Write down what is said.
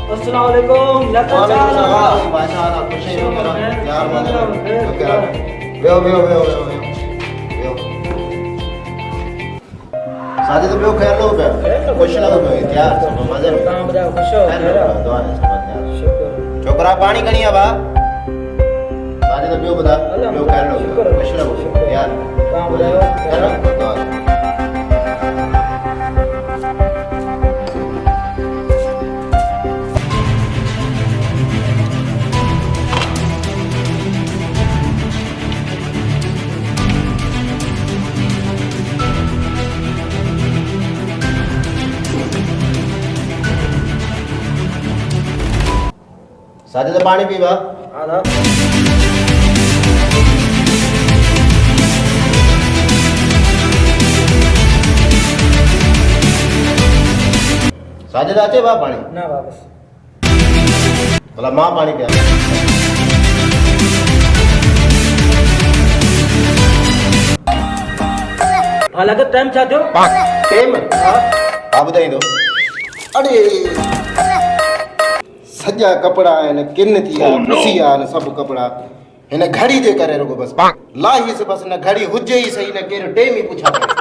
अस्सलाम वालेकुम लता चाला माशाअल्लाह खुश है मेरा यार वेओ वेओ वेओ वेओ साजिद तो खैर लो पे खुश लॻो पियो यार मज़े में तव्हां ॿुधायो ख़ुशि हो दुआ है सब यार शुक्र छोकरा पानी खणी आ बा साजिद तो ॿुधा ॿियो खैर लो खुश लॻो यार तव्हां ॿुधायो खैर लो दुआ साजिद पानी पीवा आधा साजिद अचे बा पानी ना वापस भला मां पानी पिया हालांकि टाइम छा थियो टेम हा ॿुधाईंदो अरे सॼा कपिड़ा आहिनि किन थी आहे नुसी आहे सभु कपिड़ा हिन घड़ी जे करे रुगो बसि लाहीसि बसि न घड़ी हुजे ई सही न केरु टेम ई पुछा करे